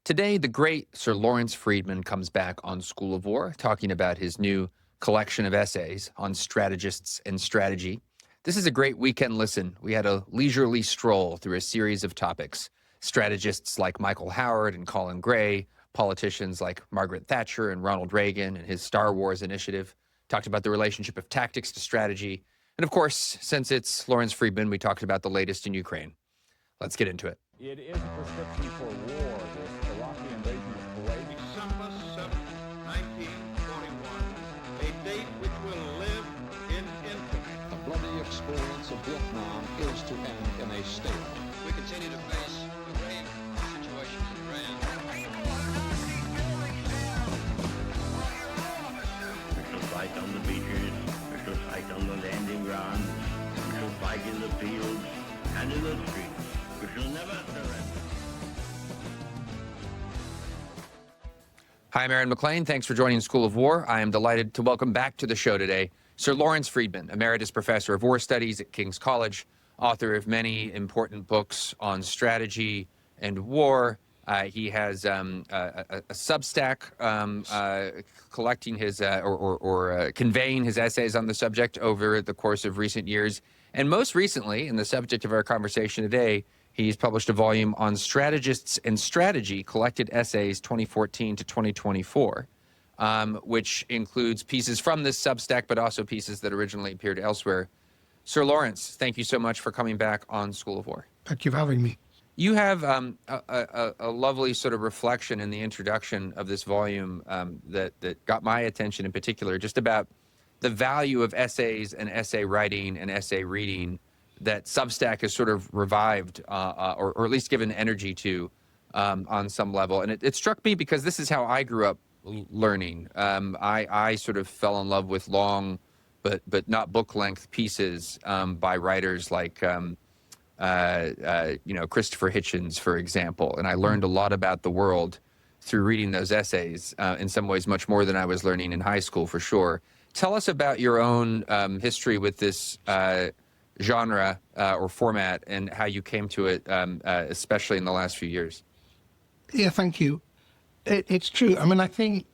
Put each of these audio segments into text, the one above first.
Today, the great Sir Lawrence Freedman comes back on School of War, talking about his new collection of essays on strategists and strategy. This is a great weekend listen. We had a leisurely stroll through a series of topics. Strategists like Michael Howard and Colin Gray, politicians like Margaret Thatcher and Ronald Reagan and his Star Wars initiative, talked about the relationship of tactics to strategy. And of course, since it's Lawrence Freedman, we talked about the latest in Ukraine. Let's get into it. It is a prescription for war, this Iraqi invasion of Kuwait. December 7th, 1941, a date which will live in infamy. The bloody experience of Vietnam is to end in a stalemate. We continue to face a grave situation in Iran. We shall fight on the beaches, we shall fight on the landing grounds, we shall fight in the fields and in the streets. We shall never surrender. Hi, I'm Aaron McLean. Thanks for joining School of War. I am delighted to welcome back to the show today Sir Lawrence Freedman, Emeritus Professor of War Studies at King's College, author of many important books on strategy and war. He has a Substack collecting his or conveying his essays on the subject over the course of recent years. And most recently, in the subject of our conversation today, he's published a volume on Strategists and Strategy, Collected Essays 2014 to 2024, which includes pieces from this Substack, but also pieces that originally appeared elsewhere. Sir Lawrence, thank you so much for coming back on School of War. Thank you for having me. You have a lovely sort of reflection in the introduction of this volume that got my attention in particular, just about the value of essays and essay writing and essay reading that Substack has sort of revived or at least given energy to on some level. And it struck me because this is how I grew up learning. I sort of fell in love with long but not book-length pieces by writers like Christopher Hitchens, for example. And I learned a lot about the world through reading those essays, in some ways much more than I was learning in high school, for sure. Tell us about your own history with this genre or format and how you came to it, especially in the last few years. Yeah, thank you. It's true. I mean, I think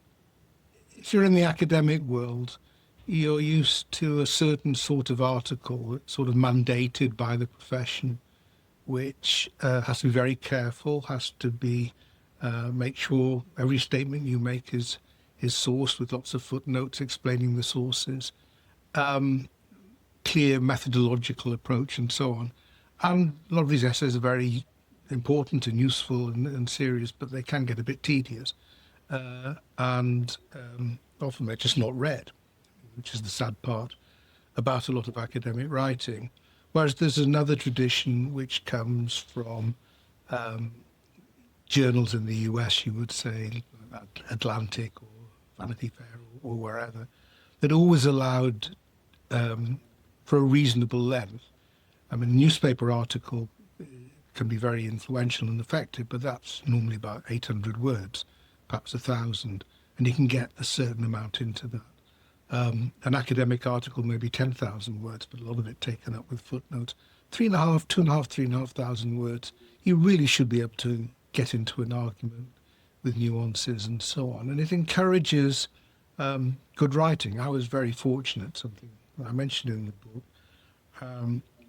if you're in the academic world, you're used to a certain sort of article, sort of mandated by the profession, which has to be very careful, has to be make sure every statement you make is sourced with lots of footnotes explaining the sources, clear methodological approach, and so on. And a lot of these essays are very important and useful and serious, but they can get a bit tedious, and often they're just not read, which is the sad part about a lot of academic writing. Whereas there's another tradition which comes from journals in the US, you would say, Atlantic or Vanity Fair or wherever, that always allowed for a reasonable length. I mean, a newspaper article can be very influential and effective, but that's normally about 800 words, perhaps 1,000, and you can get a certain amount into that. An academic article may be 10,000 words, but a lot of it taken up with footnotes. 3,500 words, you really should be able to get into an argument with nuances and so on. And it encourages good writing. I was very fortunate, something I mentioned in the book,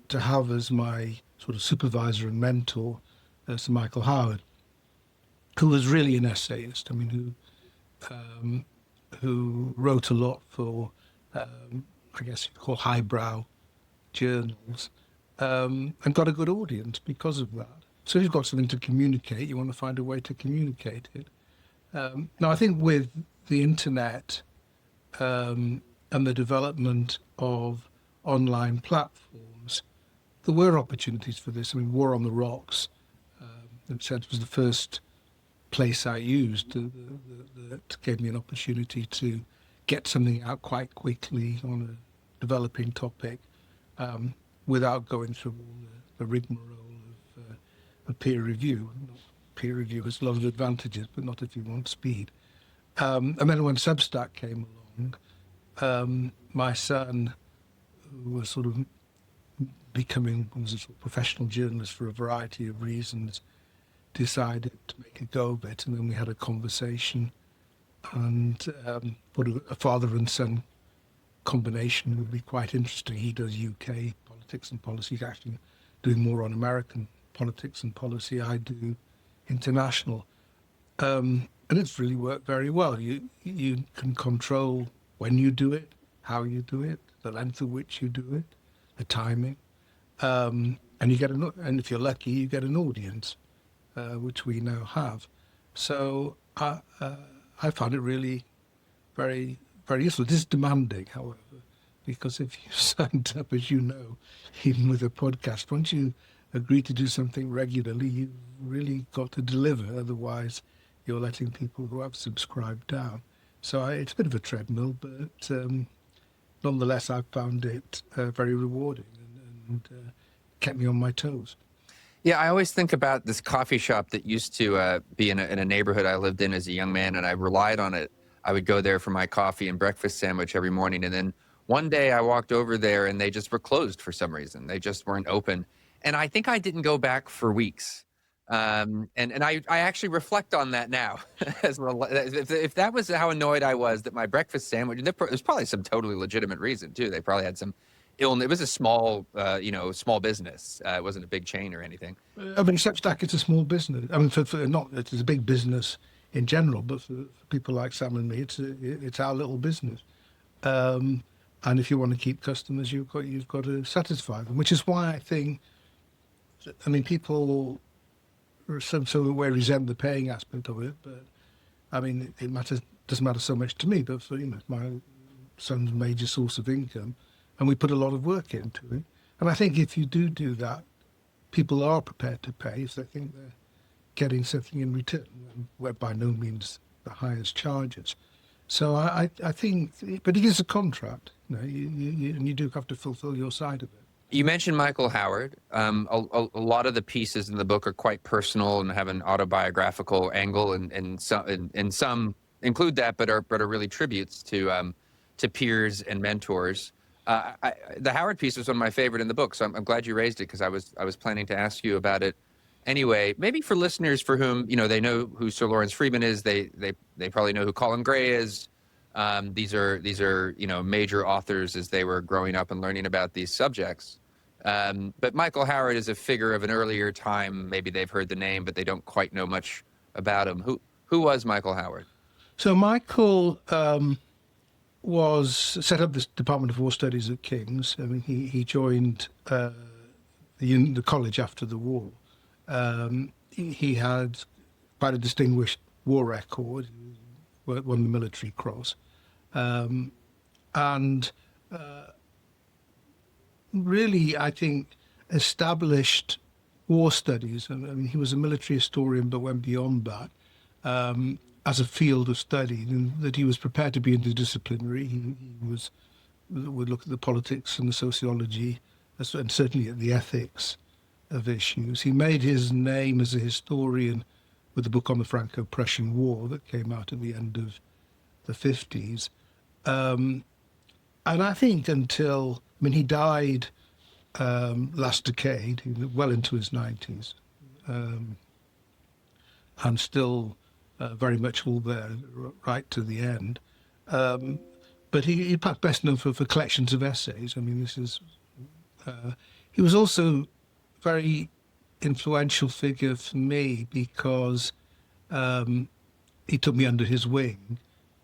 to have as my sort of supervisor and mentor Sir Michael Howard, who was really an essayist. I mean, who wrote a lot for, I guess you'd call highbrow journals, and got a good audience because of that. So if you've got something to communicate, you want to find a way to communicate it. Now, I think with the internet and the development of online platforms, there were opportunities for this. I mean, War on the Rocks, in a sense, was the first place I used that gave me an opportunity to get something out quite quickly on a developing topic without going through all the rigmarole of peer review. Peer review has a lot of advantages, but not if you want speed. And then when Substack came along, my son, who was sort of was a sort of professional journalist for a variety of reasons, decided to make a go of it, and then we had a conversation, and thought a father and son combination would be quite interesting. He does UK politics and policy, he's actually doing more on American politics and policy. I do international. And it's really worked very well. You can control when you do it, how you do it, the length of which you do it, the timing, and you get and if you're lucky, you get an audience, which we now have. So I found it really very, very useful. It is demanding, however, because if you signed up, as you know, even with a podcast, once you agree to do something regularly, you've really got to deliver. Otherwise, you're letting people who have subscribed down. So it's a bit of a treadmill, but nonetheless, I found it very rewarding and kept me on my toes. Yeah, I always think about this coffee shop that used to be in a neighborhood I lived in as a young man, and I relied on it. I would go there for my coffee and breakfast sandwich every morning, and then one day I walked over there and they just were closed for some reason. They just weren't open. And I think I didn't go back for weeks. And I actually reflect on that now. As well. If that was how annoyed I was that my breakfast sandwich, there's probably some totally legitimate reason too. They probably had some illness. It was a small, small business. It wasn't a big chain or anything. I mean, Substack, it's a small business. I mean, it's a big business in general, but for people like Sam and me, it's our little business. And if you want to keep customers, you've got to satisfy them, which is why I think, I mean, people some sort of way resent the paying aspect of it, but I mean, it doesn't matter so much to me, but for, my son's major source of income, and we put a lot of work into it. And I think if you do that, people are prepared to pay if they think they're getting something in return, and we're by no means the highest charges. So I think, but it is a contract, and you do have to fulfill your side of it. You mentioned Michael Howard. A lot of the pieces in the book are quite personal and have an autobiographical angle, and some include that, but are really tributes to peers and mentors. The Howard piece was one of my favorite in the book, so I'm glad you raised it, because I was planning to ask you about it anyway. Maybe for listeners for whom they know who Sir Lawrence Freedman is, they probably know who Colin Gray is. These are major authors as they were growing up and learning about these subjects. But Michael Howard is a figure of an earlier time. Maybe they've heard the name, but they don't quite know much about him. Who was Michael Howard? So Michael set up this Department of War Studies at King's. I mean, he joined the college after the war. He had quite a distinguished war record. He won the Military Cross, and really, I think, established war studies. I mean, he was a military historian, but went beyond that as a field of study, and that he was prepared to be interdisciplinary. He would look at the politics and the sociology, and certainly at the ethics of issues. He made his name as a historian with the book on the Franco-Prussian War that came out at the end of the 50s. And I think he died last decade, well into his 90s, and still very much all there right to the end. But he's perhaps best known for collections of essays. I mean, he was also a very influential figure for me because he took me under his wing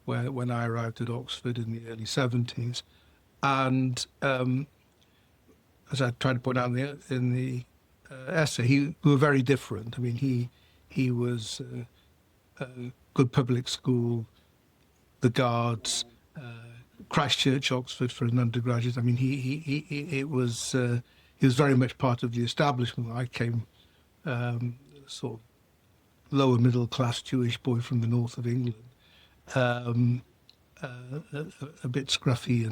when I arrived at Oxford in the early 70s. And as I tried to point out in the essay, we were very different. I mean, he was a good public school, the Guards, Christchurch, Oxford for an undergraduate. I mean, he was very much part of the establishment. I came sort of lower middle class Jewish boy from the north of England, a bit scruffy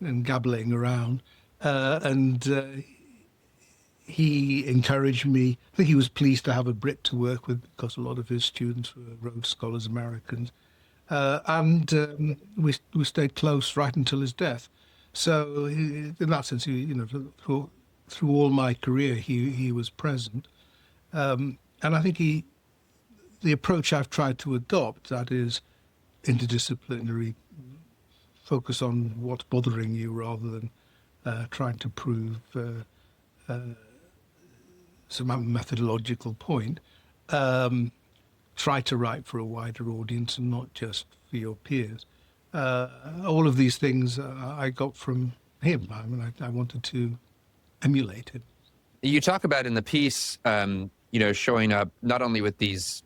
and gabbling around, and he encouraged me. I think he was pleased to have a Brit to work with because a lot of his students were Rhodes Scholars, Americans, and we stayed close right until his death. So in that sense, through all my career, he was present. And I think the approach I've tried to adopt, that is interdisciplinary, focus on what's bothering you rather than trying to prove some methodological point. Try to write for a wider audience and not just for your peers. All of these things I got from him. I mean, I wanted to emulate him. You talk about in the piece, showing up not only with these,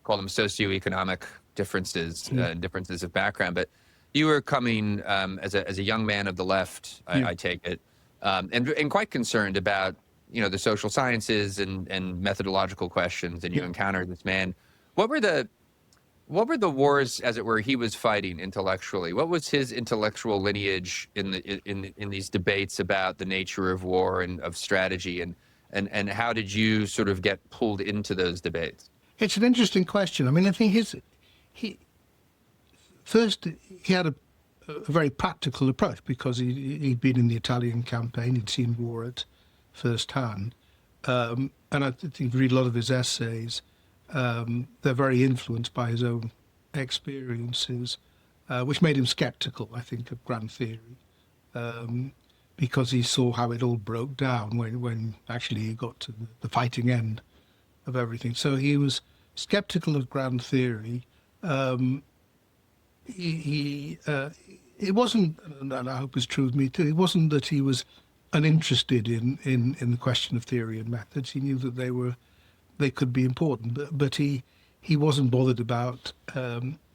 call them socioeconomic differences, differences of background, but you were coming as a young man of the left, I take it, and quite concerned about the social sciences and methodological questions, and you encountered this man. What were the wars, as it were, he was fighting intellectually? What was his intellectual lineage in these debates about the nature of war and of strategy, and how did you sort of get pulled into those debates? It's an interesting question. I mean, I think he had a very practical approach because he'd been in the Italian campaign, he'd seen war at first hand, and I think if you read a lot of his essays, they're very influenced by his own experiences, which made him skeptical, I think, of grand theory, because he saw how it all broke down when actually he got to the fighting end of everything. So he was skeptical of grand theory. It wasn't, and I hope it's true of me too, it wasn't that he was uninterested in the question of theory and methods. He knew that they could be important, but he wasn't bothered about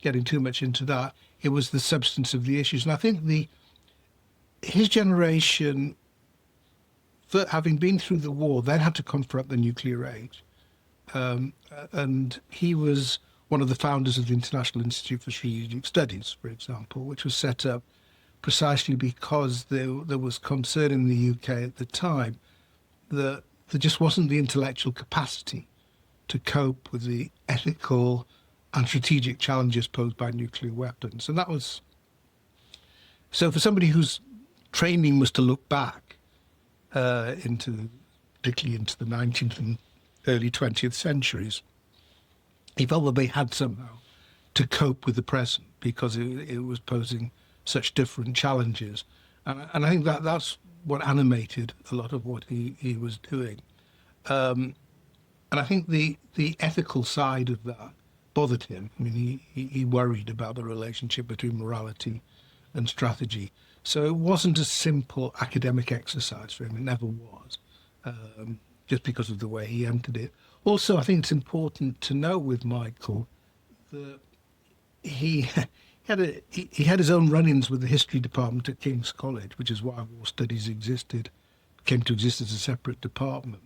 getting too much into that. It was the substance of the issues. And I think his generation, having been through the war, then had to confront the nuclear age. And he was one of the founders of the International Institute for Strategic Studies, for example, which was set up precisely because there was concern in the UK at the time that there just wasn't the intellectual capacity to cope with the ethical and strategic challenges posed by nuclear weapons. And that was... So for somebody whose training was to look back particularly into the 19th and early 20th centuries, he felt that they had somehow to cope with the present because it was posing such different challenges. And I think that's what animated a lot of what he was doing. And I think the ethical side of that bothered him. I mean, he worried about the relationship between morality and strategy. So it wasn't a simple academic exercise for him. It never was, just because of the way he entered it. Also, I think it's important to know with Michael that he had his own run-ins with the history department at King's College, which is why war studies came to exist as a separate department.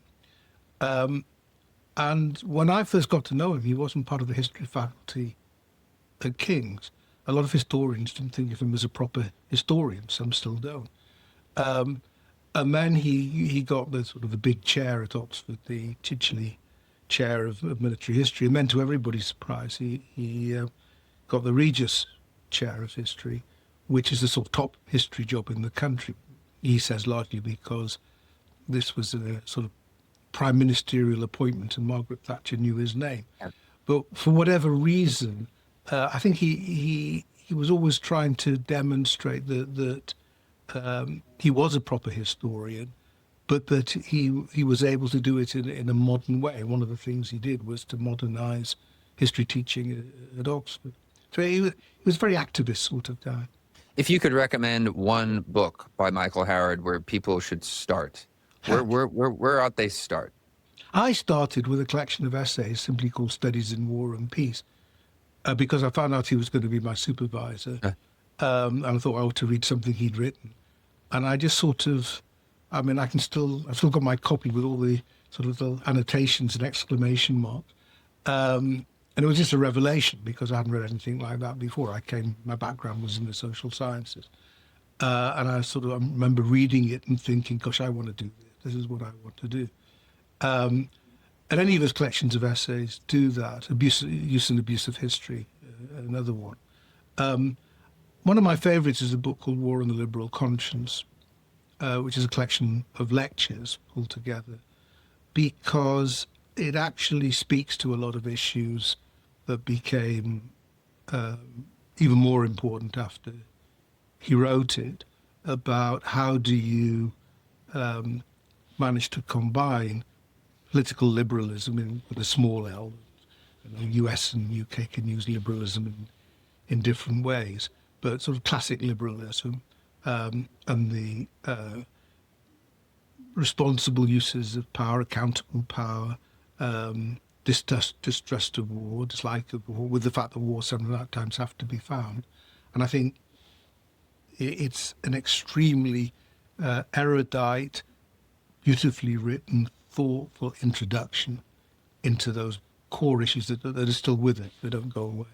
And when I first got to know him, he wasn't part of the history faculty at King's. A lot of historians didn't think of him as a proper historian. Some still don't. And then he got the big chair at Oxford, the Chicheley Chair of Military History. And then, to everybody's surprise, he got the Regius Chair of History, which is the sort of top history job in the country. He says largely because this was a sort of prime ministerial appointment, and Margaret Thatcher knew his name. Yeah. But for whatever reason, I think he was always trying to demonstrate that he was a proper historian, but that he was able to do it in a modern way. One of the things he did was to modernise history teaching at Oxford. So he was a very activist sort of guy. If you could recommend one book by Michael Howard where people should start, where ought they start? I started with a collection of essays simply called Studies in War and Peace, because I found out he was going to be my supervisor. And I thought I ought to read something he'd written. And I just I've still got my copy with all the sort of the annotations and exclamation marks. And it was just a revelation because I hadn't read anything like that before. My background was in the social sciences. And I remember reading it and thinking, gosh, I want to do this. This is what I want to do. And any of his collections of essays do that. Use and Abuse of History, another one. One of my favourites is a book called War and the Liberal Conscience, which is a collection of lectures altogether, because it actually speaks to a lot of issues that became even more important after he wrote it, about how do you manage to combine political liberalism with a small L. The US and UK can use liberalism in different ways, but sort of classic liberalism and the responsible uses of power, accountable power, distrust of war, dislike of war, with the fact that war sometimes have to be found. And I think it's an extremely erudite, beautifully written, thoughtful introduction into those core issues that are still with it. They don't go away.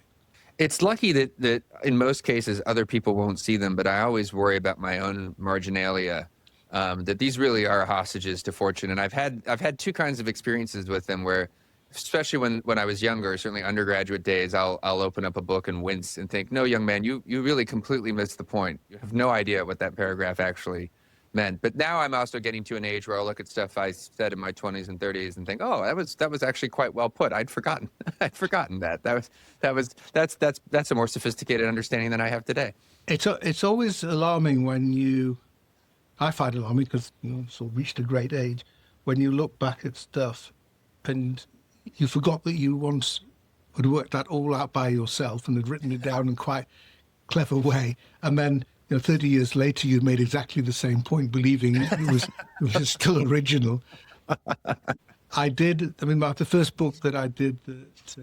It's lucky that in most cases other people won't see them, but I always worry about my own marginalia, that these really are hostages to fortune. And I've had two kinds of experiences with them where, especially when I was younger, certainly undergraduate days, I'll open up a book and wince and think, no, young man, you really completely missed the point. You have no idea what that paragraph actually meant. But now I'm also getting to an age where I'll look at stuff I said in my 20s and 30s and think, oh, that was actually quite well put. I'd forgotten that. That's a more sophisticated understanding than I have today. It's always alarming when I find it alarming because sort of reached a great age, when you look back at stuff and you forgot that you once had worked that all out by yourself and had written it down in quite clever way, and then 30 years later, you made exactly the same point, believing it was still original. The first book that I did that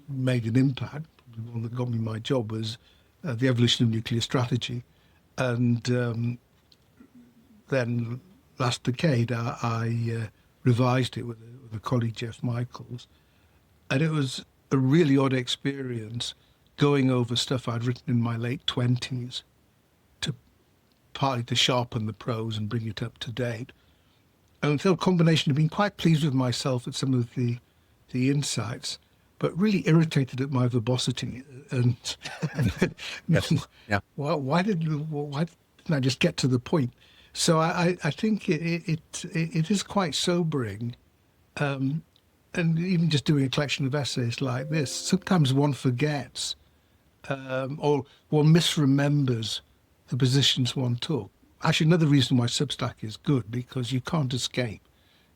made an impact, the one that got me my job, was The Evolution of Nuclear Strategy. And then last decade, I revised it with a colleague, Jeff Michaels. And it was a really odd experience, going over stuff I'd written in my late 20s partly to sharpen the prose and bring it up to date. And so a combination of being quite pleased with myself at some of the insights, but really irritated at my verbosity. And Yes. Yeah. why didn't I just get to the point? So I think it is quite sobering. And even just doing a collection of essays like this, sometimes one forgets or one misremembers the positions one took. Actually, another reason why Substack is good, because you can't escape.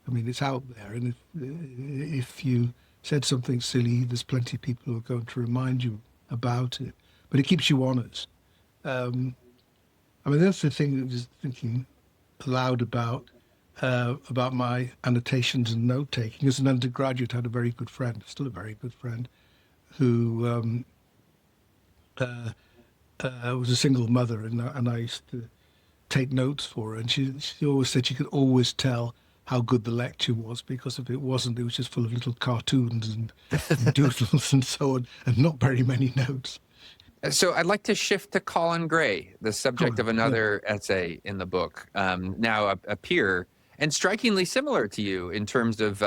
I mean, it's out there, and if you said something silly, there's plenty of people who are going to remind you about it. But it keeps you honest. That's the thing that I was thinking aloud about my annotations and note-taking. As an undergraduate, I had a very good friend, still a very good friend, who was a single mother, and I used to take notes for her. And she always said she could always tell how good the lecture was, because if it wasn't, it was just full of little cartoons and doodles and so on, and not very many notes. So I'd like to shift to Colin Gray, the subject of another essay in the book, now a peer, and strikingly similar to you in terms of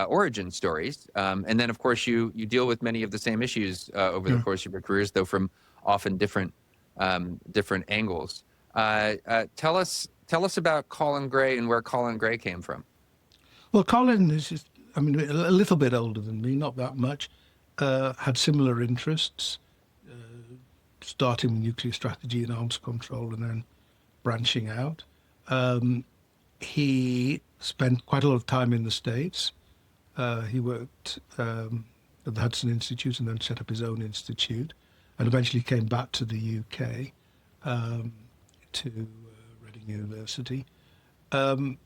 origin stories. And then, of course, you deal with many of the same issues over the course of your careers, though from often different angles. Tell us about Colin Gray and where Colin Gray came from. Well, Colin is just, a little bit older than me, not that much, had similar interests, starting with nuclear strategy and arms control and then branching out. He spent quite a lot of time in the States. He worked at the Hudson Institute and then set up his own institute, and eventually came back to the UK, to Reading University. And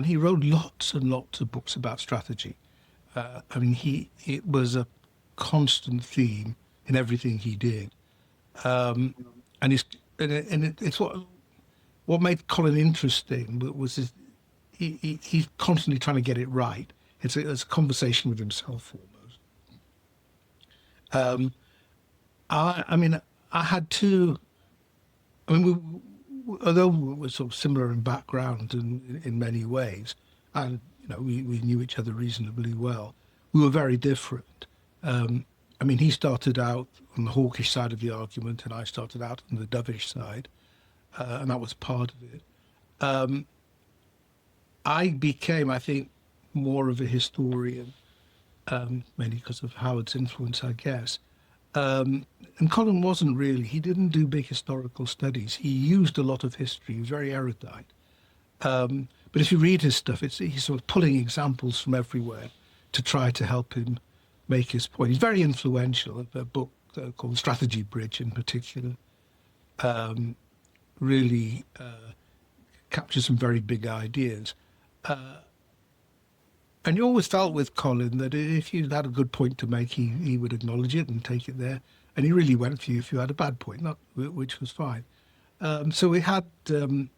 he wrote lots and lots of books about strategy. It was a constant theme in everything he did. And it's what made Colin interesting was he's constantly trying to get it right. It's a conversation with himself almost. I had two. Although we were sort of similar in background and in many ways, and we knew each other reasonably well, we were very different. He started out on the hawkish side of the argument, and I started out on the dovish side, and that was part of it. I became, I think, more of a historian, mainly because of Howard's influence, I guess. And Colin wasn't really. He didn't do big historical studies. He used a lot of history. He was very erudite. But if you read his stuff, he's sort of pulling examples from everywhere to try to help him make his point. He's very influential. A book called Strategy Bridge, in particular, really captures some very big ideas. And you always felt with Colin that if you had a good point to make, he would acknowledge it and take it there. And he really went for you if you had a bad point, which was fine. So we had, and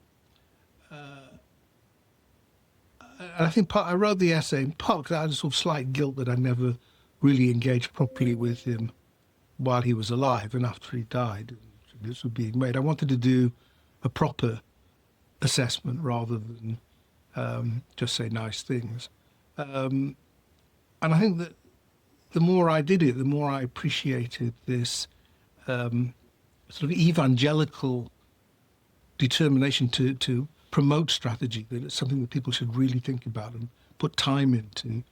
I think I wrote the essay in part because I had a sort of slight guilt that I never really engaged properly with him while he was alive and after he died. This was being made. I wanted to do a proper assessment rather than just say nice things. And I think that the more I did it, the more I appreciated this sort of evangelical determination to promote strategy, that it's something that people should really think about and put time into,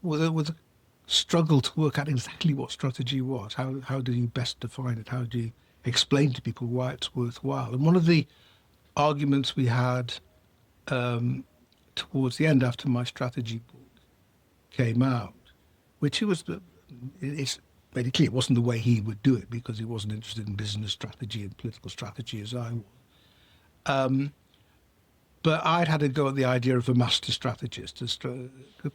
with a struggle to work out exactly what strategy was. How do you best define it? How do you explain to people why it's worthwhile? And one of the arguments we had towards the end, after my strategy book came out, which it's made it clear it wasn't the way he would do it because he wasn't interested in business strategy and political strategy as I was. But I'd had a go at the idea of a master strategist.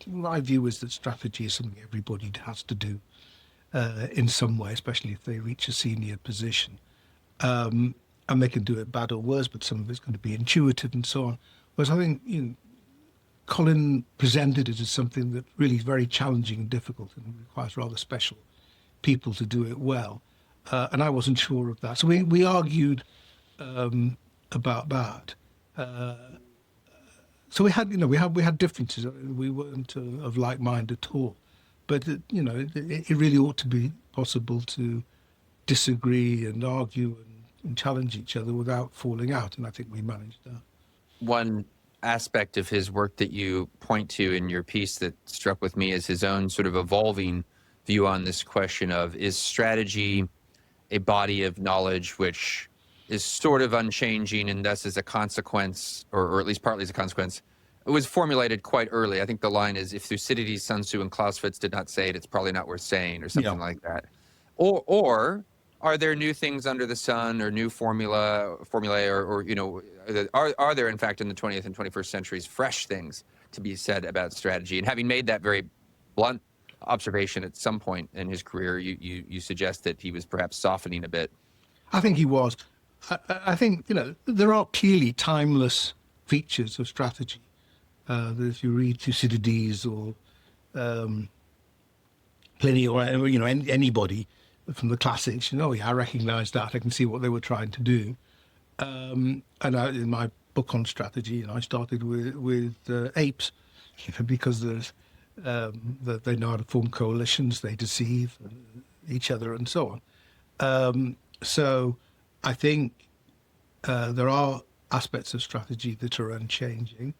My view is that strategy is something everybody has to do in some way, especially if they reach a senior position. And they can do it bad or worse, but some of it's going to be intuitive and so on. Whereas I think Colin presented it as something that really is very challenging and difficult and requires rather special people to do it well. And I wasn't sure of that. So we argued about that. So we had differences. We weren't of like mind at all. But it really ought to be possible to disagree and argue and challenge each other without falling out. And I think we managed that. One aspect of his work that you point to in your piece that struck with me is his own sort of evolving view on this question of, is strategy a body of knowledge which is sort of unchanging and thus as a consequence, or at least partly as a consequence? It was formulated quite early. I think the line is, if Thucydides, Sun Tzu, and Clausewitz did not say it, it's probably not worth saying, or something like that. Or are there new things under the sun, or new formulae, or are there in fact in the 20th and 21st centuries fresh things to be said about strategy? And having made that very blunt observation at some point in his career, you suggest that he was perhaps softening a bit. I think he was. I think there are clearly timeless features of strategy. That if you read Thucydides or Pliny or anybody from the classics, I recognise that. I can see what they were trying to do. And in my book on strategy, I started with apes, because they know how to form coalitions, they deceive each other, and so on. So I think there are aspects of strategy that are unchanging,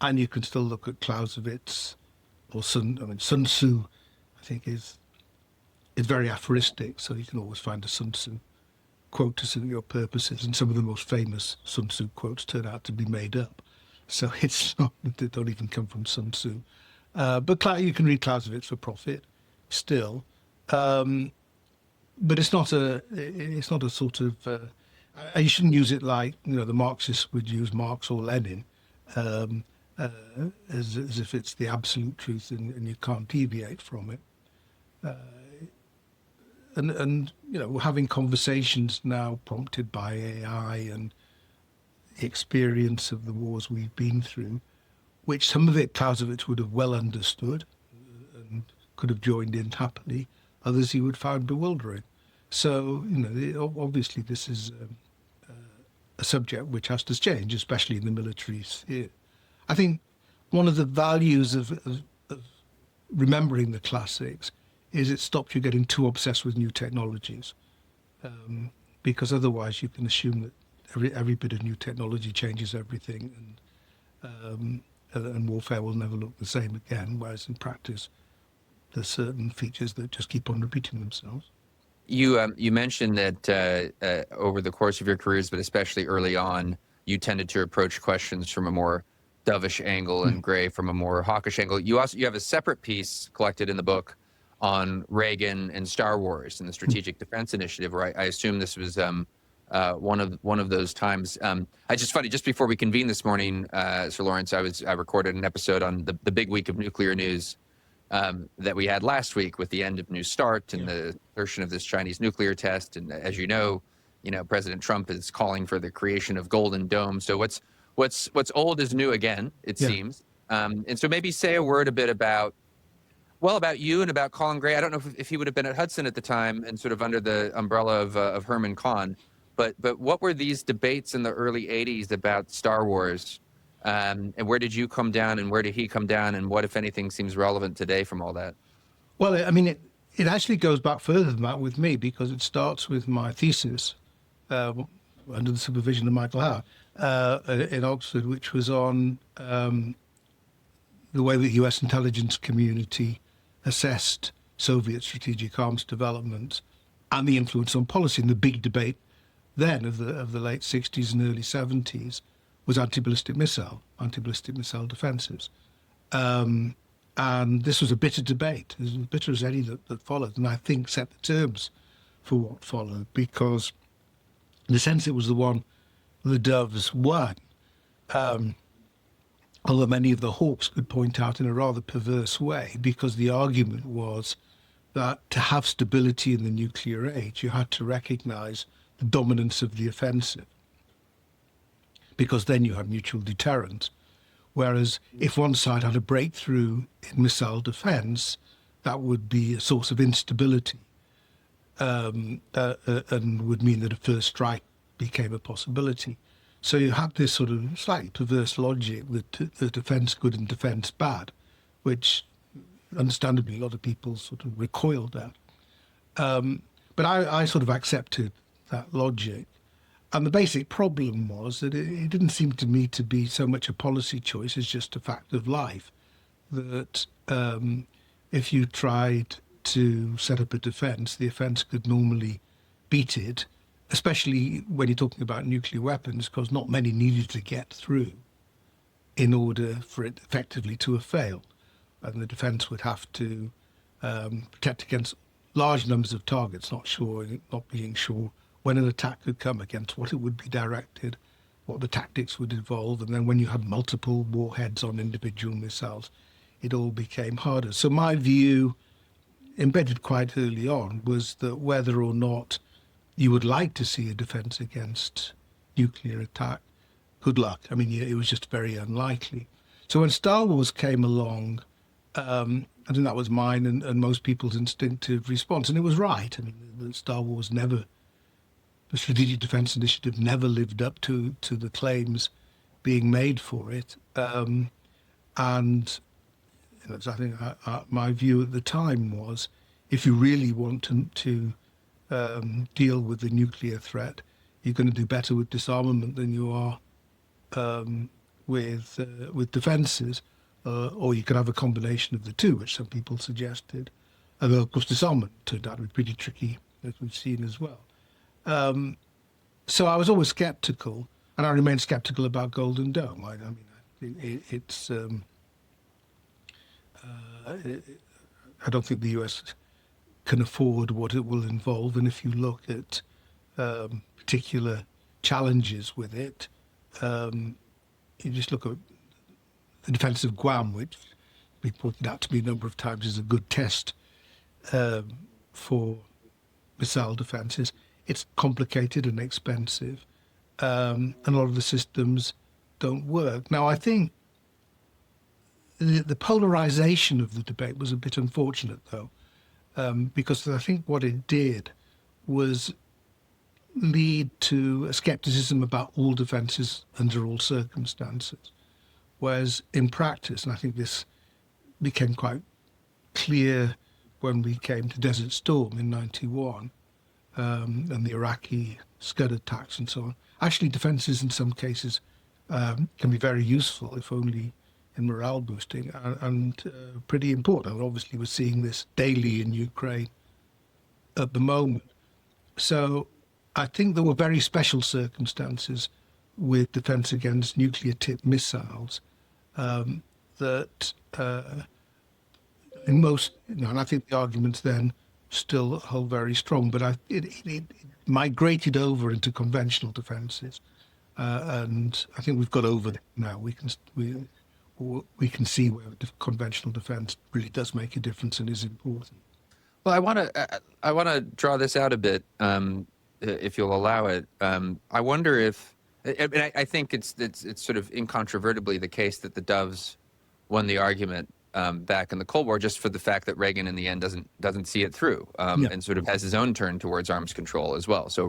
and you can still look at Clausewitz or Sun Tzu. I think is very aphoristic, so you can always find a Sun Tzu quote to suit your purposes, and some of the most famous Sun Tzu quotes turn out to be made up. So it's not, they don't even come from Sun Tzu. But you can read Clausewitz for profit still. But it's not a sort of, you shouldn't use it like, the Marxists would use Marx or Lenin, as if it's the absolute truth and you can't deviate from it. And we're having conversations now prompted by AI and the experience of the wars we've been through, which some of it Clausewitz would have well understood and could have joined in happily. Others he would find bewildering. So, obviously this is a subject which has to change, especially in the military sphere. I think one of the values of remembering the classics is it stops you getting too obsessed with new technologies, because otherwise you can assume that every bit of new technology changes everything, and and warfare will never look the same again, whereas in practice, there's certain features that just keep on repeating themselves. You mentioned that over the course of your careers, but especially early on, you tended to approach questions from a more dovish angle and Gray from a more hawkish angle. You have a separate piece collected in the book on Reagan and Star Wars and the Strategic Defense Initiative, where I assume this was one of those times. I just funny, just before we convened this morning, Sir Lawrence, I recorded an episode on the big week of nuclear news that we had last week with the end of New START and the assertion of this Chinese nuclear test. And as you know, President Trump is calling for the creation of Golden Dome. So what's old is new again, it seems. And so maybe say a word a bit about you and about Colin Gray. I don't know if he would have been at Hudson at the time and sort of under the umbrella of Herman Kahn, but what were these debates in the early 80s about Star Wars? And where did you come down and where did he come down, and what, if anything, seems relevant today from all that? Well, I mean, it actually goes back further than that with me, because it starts with my thesis under the supervision of Michael Howard in Oxford, which was on the way that the US intelligence community assessed Soviet strategic arms development and the influence on policy. And the big debate then of the late 60s and early 70s was anti-ballistic missile defenses. And this was a bitter debate, as bitter as any that followed, and I think set the terms for what followed, because in a sense it was the one the doves won. Although many of the hawks could point out in a rather perverse way, because the argument was that to have stability in the nuclear age, you had to recognize the dominance of the offensive, because then you had mutual deterrent. Whereas if one side had a breakthrough in missile defense, that would be a source of instability and would mean that a first strike became a possibility. So you had this sort of slightly perverse logic that defense good and defense bad, which understandably a lot of people sort of recoiled at. But I sort of accepted that logic. And the basic problem was that it didn't seem to me to be so much a policy choice as just a fact of life, that if you tried to set up a defense, the offense could normally beat it, especially when you're talking about nuclear weapons, because not many needed to get through in order for it effectively to have failed. And the defense would have to protect against large numbers of targets, not being sure when an attack could come, against what it would be directed, what the tactics would involve, and then when you had multiple warheads on individual missiles, it all became harder. So my view, embedded quite early on, was that whether or not you would like to see a defense against nuclear attack, good luck. I mean, it was just very unlikely. So when Star Wars came along, I think that was mine and most people's instinctive response, and it was right. I mean, Star Wars the Strategic Defense Initiative never lived up to the claims being made for it. And I think my view at the time was, if you really want to deal with the nuclear threat, you're going to do better with disarmament than you are with defences, or you could have a combination of the two, which some people suggested. Although, of course, disarmament turned out to be pretty tricky, as we've seen as well. So I was always sceptical, and I remain sceptical about Golden Dome. I mean, it's I don't think the US can afford what it will involve, and if you look at particular challenges with it, you just look at the defense of Guam, which we pointed out to me a number of times is a good test for missile defenses. It's complicated and expensive, and a lot of the systems don't work. Now, I think the polarization of the debate was a bit unfortunate, though, because I think what it did was lead to a skepticism about all defenses under all circumstances. Whereas in practice, and I think this became quite clear when we came to Desert Storm in '91, and the Iraqi Scud attacks and so on. Actually, defences in some cases can be very useful if only morale boosting and pretty important. And obviously, we're seeing this daily in Ukraine at the moment. So I think there were very special circumstances with defense against nuclear-tipped missiles that in most, and I think the arguments then still hold very strong, but it migrated over into conventional defences, and I think we've got over that now. We can see where conventional defence really does make a difference and is important. Well, I want to draw this out a bit, if you'll allow it. I wonder if I think it's sort of incontrovertibly the case that the Doves won the argument back in the Cold War, just for the fact that Reagan in the end doesn't see it through, and sort of has his own turn towards arms control as well. So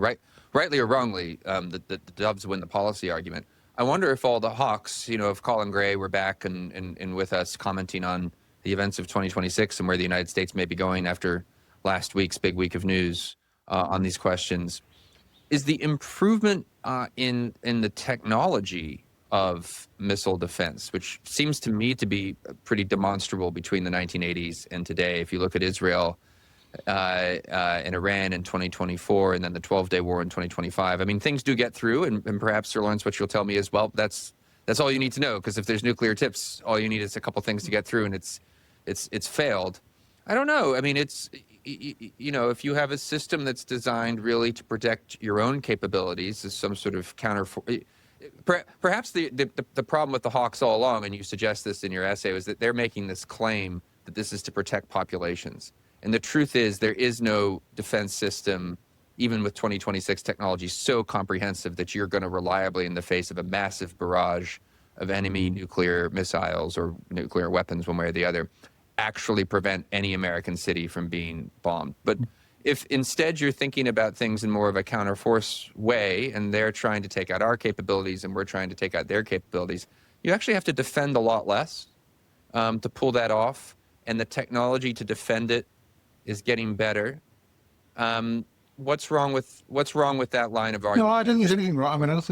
rightly or wrongly, the Doves win the policy argument. I wonder if all the hawks, if Colin Gray were back and with us commenting on the events of 2026 and where the United States may be going after last week's big week of news on these questions, is the improvement in the technology of missile defense, which seems to me to be pretty demonstrable between the 1980s and today. If you look at Israel and Iran in 2024 and then the 12-day war in 2025, I mean, things do get through, and perhaps, Sir Lawrence, what you'll tell me is, well, that's all you need to know, because if there's nuclear tips, all you need is a couple things to get through, and it's failed. I don't know. I mean, it's, if you have a system that's designed really to protect your own capabilities as some sort of perhaps the problem with the hawks all along, and you suggest this in your essay, was that they're making this claim that this is to protect populations. And the truth is there is no defense system, even with 2026 technology, so comprehensive that you're going to reliably, in the face of a massive barrage of enemy nuclear missiles or nuclear weapons, one way or the other, actually prevent any American city from being bombed. But if instead you're thinking about things in more of a counterforce way, and they're trying to take out our capabilities and we're trying to take out their capabilities, you actually have to defend a lot less to pull that off, and the technology to defend it is getting better. What's wrong with that line of argument? No, I don't think there's anything wrong. I mean, I don't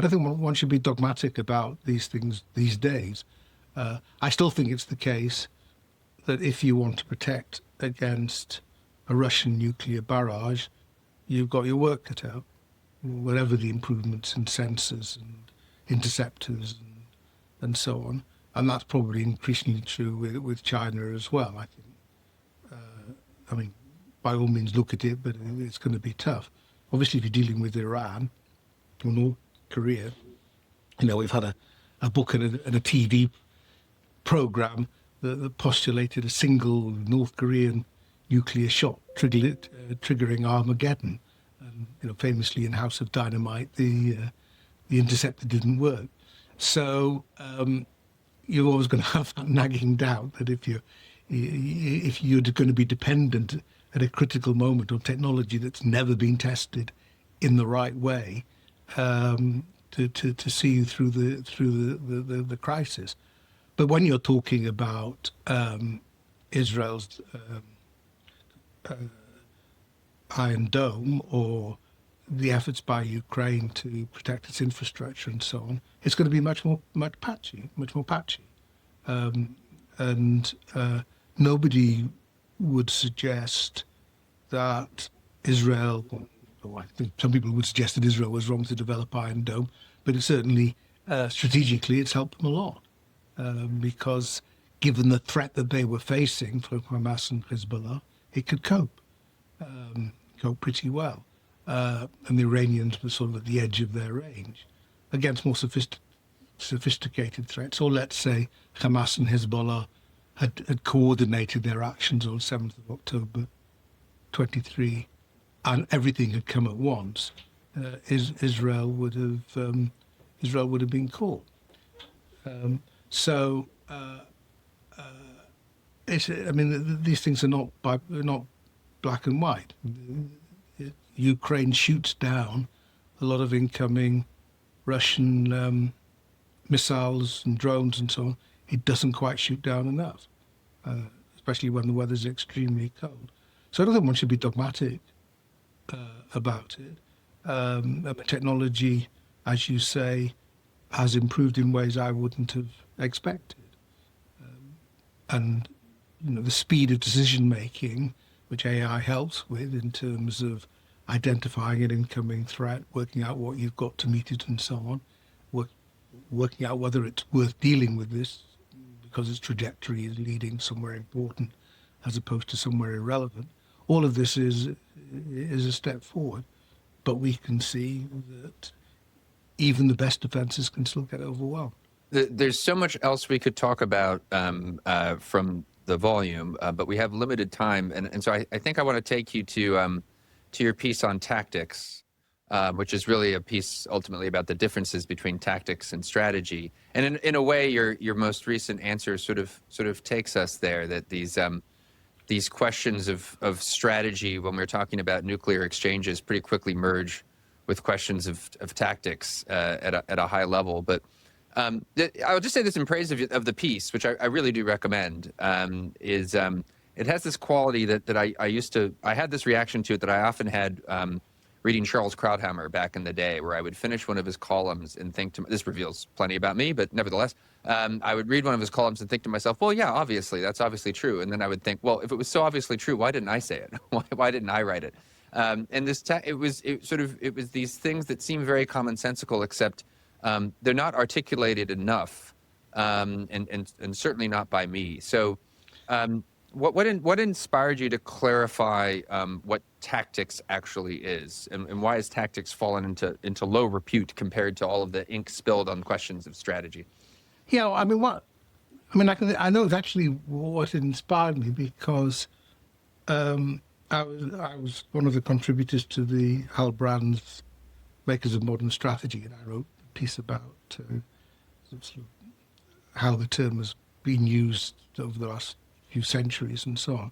think one should be dogmatic about these things these days. I still think it's the case that if you want to protect against a Russian nuclear barrage, you've got your work cut out. Whatever the improvements in sensors and interceptors and so on, and that's probably increasingly true with China as well. I think. I mean, by all means, look at it, but it's going to be tough. Obviously, if you're dealing with Iran or North Korea, we've had a book and a TV program that postulated a single North Korean nuclear shot triggering Armageddon. And, famously in House of Dynamite, the interceptor didn't work. So you're always going to have that nagging doubt that if you're going to be dependent at a critical moment on technology that's never been tested in the right way to see you through the crisis. But when you're talking about Israel's Iron Dome or the efforts by Ukraine to protect its infrastructure and so on, it's going to be much more patchy. And nobody would suggest that Israel, I think some people would suggest that Israel was wrong to develop Iron Dome, but it certainly, strategically, it's helped them a lot. Because given the threat that they were facing from Hamas and Hezbollah, it could cope pretty well. And the Iranians were sort of at the edge of their range against more sophisticated threats. Or let's say Hamas and Hezbollah had coordinated their actions on 7th of October 23, and everything had come at once. Israel would have been caught. These things are not black and white. Ukraine shoots down a lot of incoming Russian missiles and drones and so on. It doesn't quite shoot down enough, especially when the weather's extremely cold. So I don't think one should be dogmatic about it. Technology, as you say, has improved in ways I wouldn't have expected. And the speed of decision making, which AI helps with in terms of identifying an incoming threat, working out what you've got to meet it and so on, working out whether it's worth dealing with this because its trajectory is leading somewhere important as opposed to somewhere irrelevant. All of this is a step forward, but we can see that even the best defenses can still get overwhelmed. There's so much else we could talk about from the volume, but we have limited time, and so I think I want to take you to your piece on tactics, which is really a piece ultimately about the differences between tactics and strategy. And in a way, your most recent answer sort of takes us there. That these questions of strategy, when we're talking about nuclear exchanges, pretty quickly merge with questions of tactics at a high level. But I'll just say this in praise of the piece, which I really do recommend, is it has this quality that I had this reaction to it that I often had reading Charles Krauthammer back in the day, where I would finish one of his columns and think this reveals plenty about me, but nevertheless, I would read one of his columns and think to myself, well, yeah, obviously, that's obviously true. And then I would think, well, if it was so obviously true, why didn't I say it? Why didn't I write it? And it was these things that seem very commonsensical, except they're not articulated enough, and certainly not by me. So what inspired you to clarify what tactics actually is, and why has tactics fallen into low repute compared to all of the ink spilled on questions of strategy? Yeah, I know it's actually what inspired me, because I was one of the contributors to the Hal Brand's Makers of Modern Strategy, and I wrote a piece about sort of how the term has been used over the last few centuries and so on.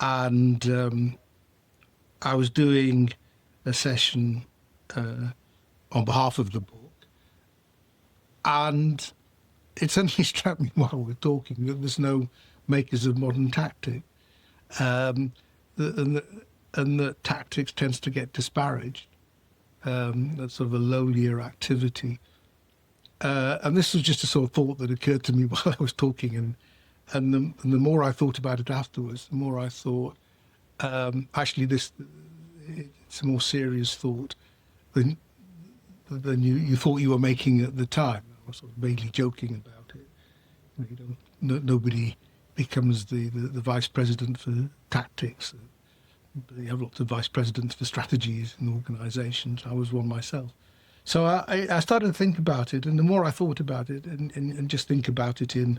And I was doing a session on behalf of the book, and it suddenly struck me while we were talking that there's no Makers of Modern Tactic, and that tactics tends to get disparaged. That's sort of a lowlier activity. And this was just a sort of thought that occurred to me while I was talking, and the more I thought about it afterwards, the more I thought, actually, it's a more serious thought than you thought you were making at the time. I was sort of vaguely joking about it. Nobody becomes the vice president for tactics. You have lots of vice presidents for strategies in organisations. I was one myself. So I started to think about it, and the more I thought about it and just think about it in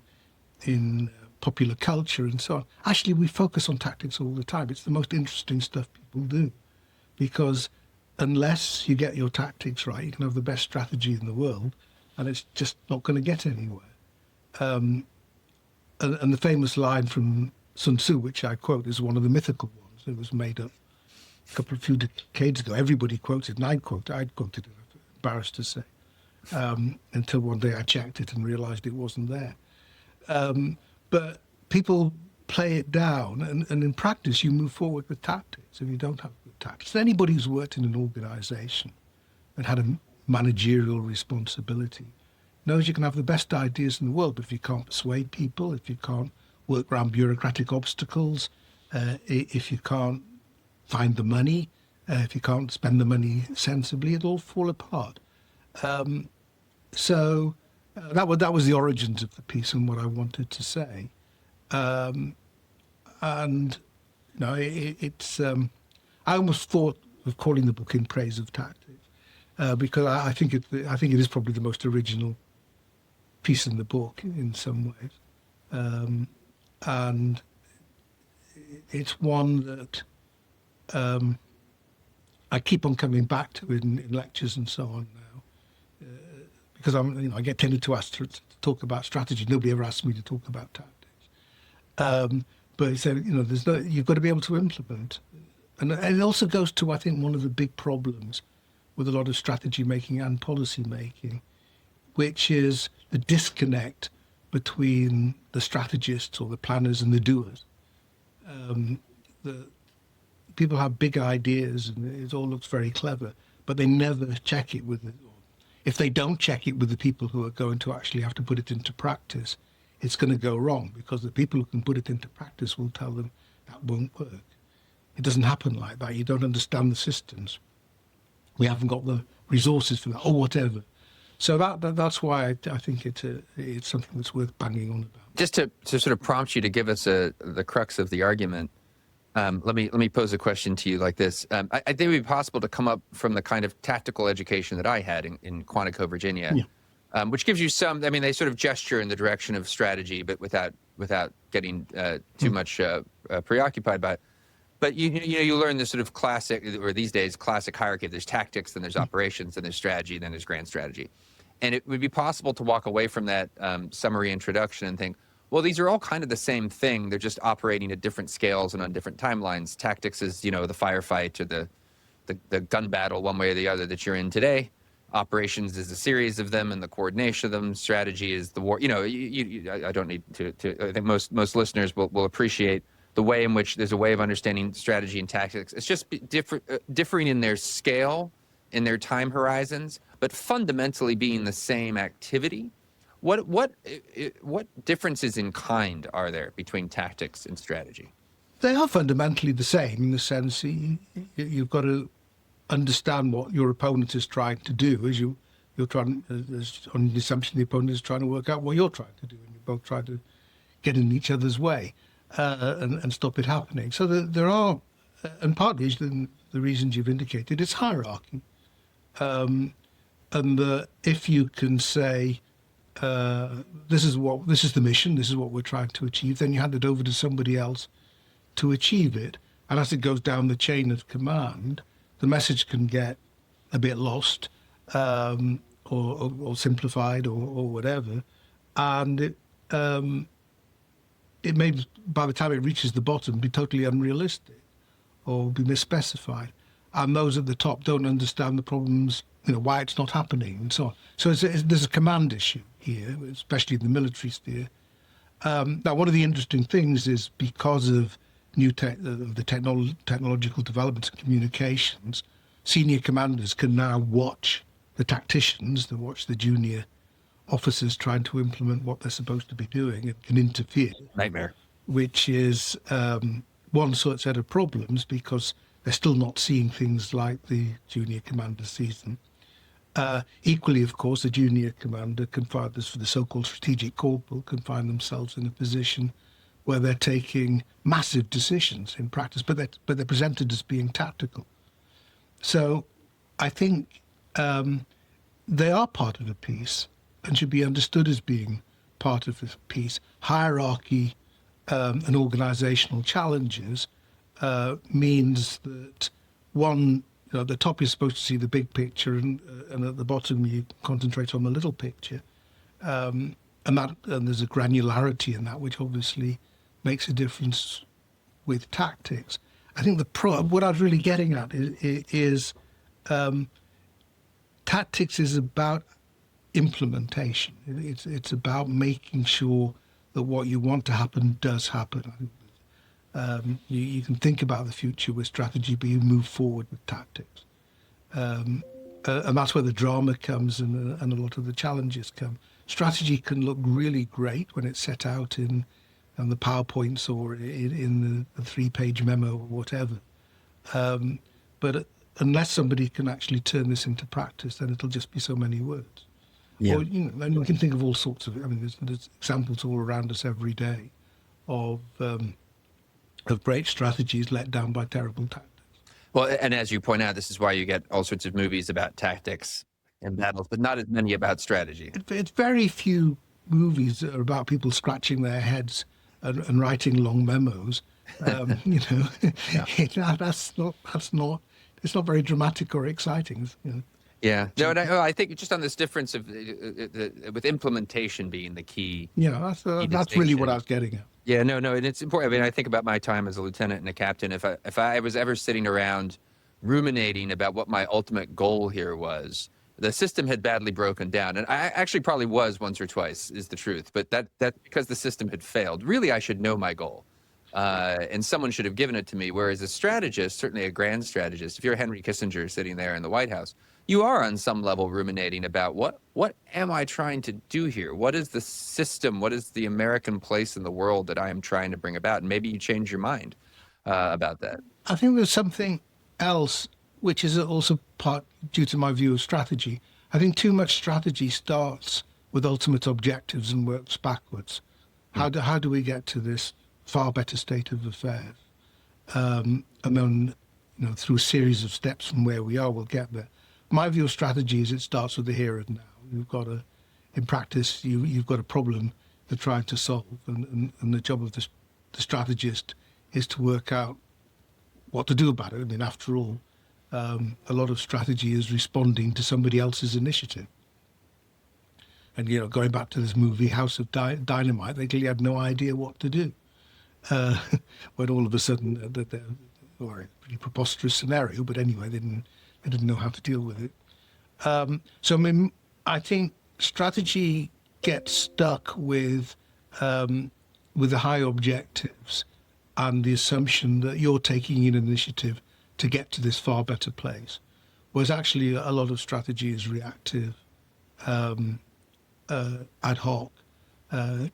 popular culture and so on, actually we focus on tactics all the time. It's the most interesting stuff people do, because unless you get your tactics right, you can have the best strategy in the world, and it's just not going to get anywhere. And the famous line from Sun Tzu, which I quote, is one of the mythical ones. It was made up a few decades ago. Everybody quotes it, and I'd quoted it, I'm embarrassed to say, until one day I checked it and realised it wasn't there. But people play it down, and in practice you move forward with tactics if you don't have good tactics. Anybody who's worked in an organisation and had a managerial responsibility knows you can have the best ideas in the world, but if you can't persuade people, if you can't work around bureaucratic obstacles, if you can't find the money, if you can't spend the money sensibly, it'll all fall apart. So that was the origins of the piece and what I wanted to say. And it's I almost thought of calling the book In Praise of Tactics, because I think it is probably the most original piece in the book in some ways, and it's one that I keep on coming back to in lectures and so on now, because I get tended to ask to talk about strategy. Nobody ever asks me to talk about tactics, but he said, you've got to be able to implement, and it also goes to, I think, one of the big problems with a lot of strategy making and policy making, which is the disconnect between the strategists or the planners and the doers. The people have big ideas and it all looks very clever, but they never check it with it. if they don't check it with the people who are going to actually have to put it into practice, it's going to go wrong, because the people who can put it into practice will tell them that won't work. It doesn't happen like that. You don't understand the systems. We haven't got the resources for that, or whatever. So that's why I think it's something that's worth banging on about. Just to sort of prompt you to give us the crux of the argument, let me pose a question to you like this. I think it would be possible to come up from the kind of tactical education that I had in Quantico, Virginia, which gives you some. I mean, they sort of gesture in the direction of strategy, but without getting too much preoccupied by it. But you learn this sort of classic, or these days classic hierarchy. There's tactics, then there's operations, then there's strategy, then there's grand strategy. And it would be possible to walk away from that summary introduction and think, well, these are all kind of the same thing. They're just operating at different scales and on different timelines. Tactics is, the firefight or the gun battle, one way or the other, that you're in today. Operations is a series of them and the coordination of them. Strategy is the war. I don't need to. I think most listeners will appreciate the way in which there's a way of understanding strategy and tactics. It's just differing in their scale, in their time horizons, but fundamentally being the same activity. What differences in kind are there between tactics and strategy? They are fundamentally the same, in the sense you've got to understand what your opponent is trying to do, as you're trying, on the assumption the opponent is trying to work out what you're trying to do, and you're both trying to get in each other's way and stop it happening. So there are, and partly the reasons you've indicated, it's hierarchy. And if you can say, this is the mission, this is what we're trying to achieve, then you hand it over to somebody else to achieve it. And as it goes down the chain of command, the message can get a bit lost, or simplified, or whatever, and it may, by the time it reaches the bottom, be totally unrealistic or be misspecified. And those at the top don't understand the problems, why it's not happening and so on. So there's a command issue here, especially in the military sphere. Now, one of the interesting things is, because of the technological developments in communications, senior commanders can now watch the tacticians, watch the junior officers trying to implement what they're supposed to be doing, and can interfere. Nightmare. Which is one set of problems, because they're still not seeing things like the junior commander sees them. Equally, of course, the junior commander for the so-called strategic corporal can find themselves in a position where they're taking massive decisions in practice, but they're presented as being tactical. So I think they are part of a piece and should be understood as being part of a piece. Hierarchy and organizational challenges means that the top is supposed to see the big picture, and at the bottom you concentrate on the little picture, and there's a granularity in that, which obviously makes a difference with tactics. I think what I was really getting at is tactics is about implementation. It's about making sure that what you want to happen does happen. You can think about the future with strategy, but you move forward with tactics. And that's where the drama comes and a lot of the challenges come. Strategy can look really great when it's set out in the PowerPoints or in the 3-page memo or whatever. But unless somebody can actually turn this into practice, then it'll just be so many words. Yeah. Or, and we can think of all sorts of, there's examples all around us every day of great strategies let down by terrible tactics. Well, and as you point out, this is why you get all sorts of movies about tactics and battles, but not as many about strategy. It's very few movies that are about people scratching their heads and writing long memos. It's not very dramatic or exciting. Yeah. No, and I think just on this difference of with implementation being the key. Yeah, that's really what I was getting at. Yeah, no, and it's important. I mean, I think about my time as a lieutenant and a captain. If I was ever sitting around ruminating about what my ultimate goal here was, the system had badly broken down, and I actually probably was once or twice, is the truth. But that's because the system had failed. Really, I should know my goal, and someone should have given it to me. Whereas a strategist, certainly a grand strategist, if you're Henry Kissinger sitting there in the White House, you are on some level ruminating about what am I trying to do here? What is the system? What is the American place in the world that I am trying to bring about? And maybe you change your mind about that. I think there's something else which is also part due to my view of strategy. I think too much strategy starts with ultimate objectives and works backwards. How do we get to this far better state of affairs? And then, through a series of steps from where we are, we'll get there. My view of strategy is it starts with the here and now. In practice, you've got a problem you're trying to solve, and the job of the strategist is to work out what to do about it. I mean, after all, a lot of strategy is responding to somebody else's initiative. And, going back to this movie, House of Dynamite, they clearly had no idea what to do. When all of a sudden, or a pretty preposterous scenario, but anyway, they didn't know how to deal with it. I think strategy gets stuck with the high objectives and the assumption that you're taking an initiative to get to this far better place, whereas actually a lot of strategy is reactive, ad hoc,